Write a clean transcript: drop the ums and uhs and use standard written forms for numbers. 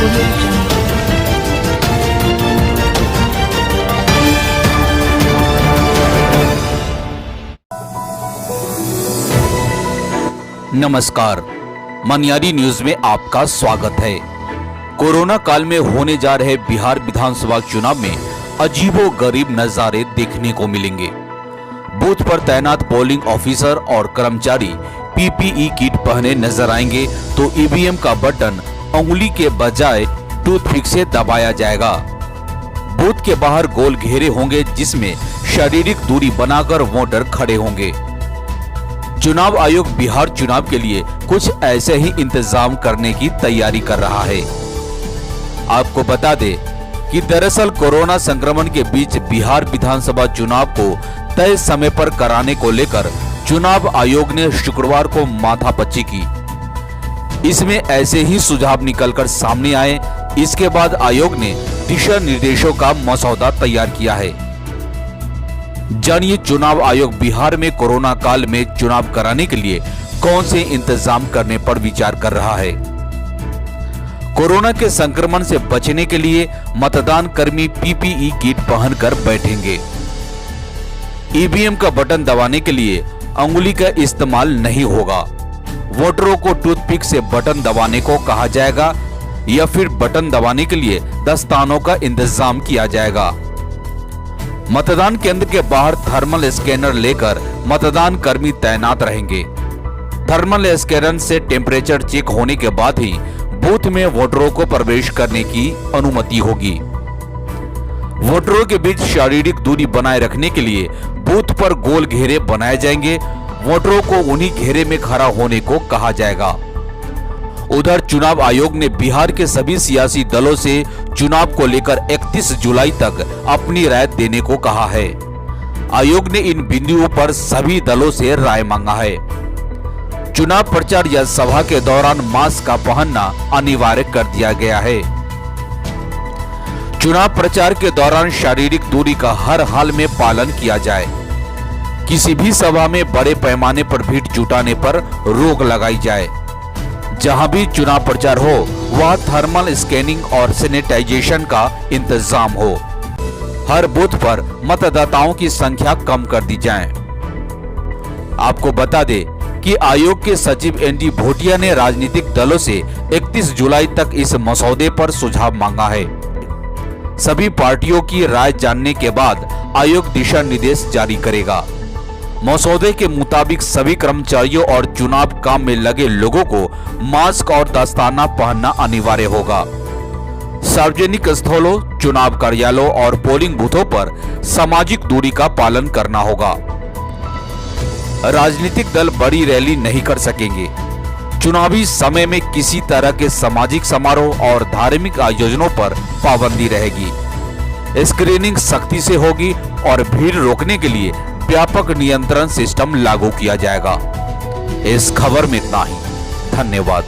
Audio Jungle. नमस्कार, Maniyari news में आपका स्वागत है। कोरोना काल में होने जा रहे बिहार विधानसभा चुनाव में अजीबोगरीब नजारे देखने को मिलेंगे। बूथ पर तैनात पोलिंग ऑफिसर और कर्मचारी पीपीई किट पहने नजर आएंगे तो ईवीएम का बटन उंगली के बजाय टूथपिक से दबाया जाएगा। बूथ के बाहर गोल घेरे होंगे जिसमें शारीरिक दूरी बनाकर वोटर खड़े होंगे। चुनाव आयोग बिहार चुनाव के लिए कुछ ऐसे ही इंतजाम करने की तैयारी कर रहा है। आपको बता दें कि दरअसल कोरोना संक्रमण के बीच बिहार विधानसभा चुनाव को तय समय पर कराने को लेकर चुनाव आयोग ने शुक्रवार को माथापच्ची की। इसमें ऐसे ही सुझाव निकलकर सामने आए। इसके बाद आयोग ने दिशा निर्देशों का मसौदा तैयार किया है। जानिए चुनाव आयोग बिहार में कोरोना काल में चुनाव कराने के लिए कौन से इंतजाम करने पर विचार कर रहा है। कोरोना के संक्रमण से बचने के लिए मतदान कर्मी पीपीई किट पहनकर बैठेंगे। ईवीएम का बटन दबाने के लिए अंगुली का इस्तेमाल नहीं होगा। वोटरों को टूथपिक से बटन दबाने को कहा जाएगा या फिर बटन दबाने के लिए दस्तानों का इंतजाम किया जाएगा। मतदान केंद्र के बाहर थर्मल स्कैनर लेकर मतदान कर्मी तैनात रहेंगे। थर्मल स्कैनर से टेम्परेचर चेक होने के बाद ही बूथ में वोटरों को प्रवेश करने की अनुमति होगी। वोटरों के बीच शारीरिक दूरी बनाए रखने के लिए बूथ पर गोल घेरे बनाए जाएंगे। वोटरों को उन्हीं घेरे में खड़ा होने को कहा जाएगा। उधर चुनाव आयोग ने बिहार के सभी सियासी दलों से चुनाव को लेकर 31 जुलाई तक अपनी राय देने को कहा है। आयोग ने इन बिंदुओं पर सभी दलों से राय मांगा है। चुनाव प्रचार या सभा के दौरान मास्क का पहनना अनिवार्य कर दिया गया है। चुनाव प्रचार के दौरान शारीरिक दूरी का हर हाल में पालन किया जाए। किसी भी सभा में बड़े पैमाने पर भीड़ जुटाने पर रोक लगाई जाए। जहां भी चुनाव प्रचार हो वहां थर्मल स्कैनिंग और सैनिटाइजेशन का इंतजाम हो। हर बूथ पर मतदाताओं की संख्या कम कर दी जाए। आपको बता दें कि आयोग के सचिव एनडी भोटिया ने राजनीतिक दलों से 31 जुलाई तक इस मसौदे पर सुझाव मांगा है। सभी पार्टियों की राय जानने के बाद आयोग दिशा निर्देश जारी करेगा। मसौदे के मुताबिक सभी कर्मचारियों और चुनाव काम में लगे लोगों को मास्क और दस्ताना पहनना अनिवार्य होगा। सार्वजनिक स्थलों, चुनाव कार्यालयों और पोलिंग बूथों पर सामाजिक दूरी का पालन करना होगा। राजनीतिक दल बड़ी रैली नहीं कर सकेंगे। चुनावी समय में किसी तरह के सामाजिक समारोह और धार्मिक आयोजनों पर पाबंदी रहेगी। स्क्रीनिंग सख्ती से होगी और भीड़ रोकने के लिए व्यापक नियंत्रण सिस्टम लागू किया जाएगा। इस खबर में इतना ही। धन्यवाद।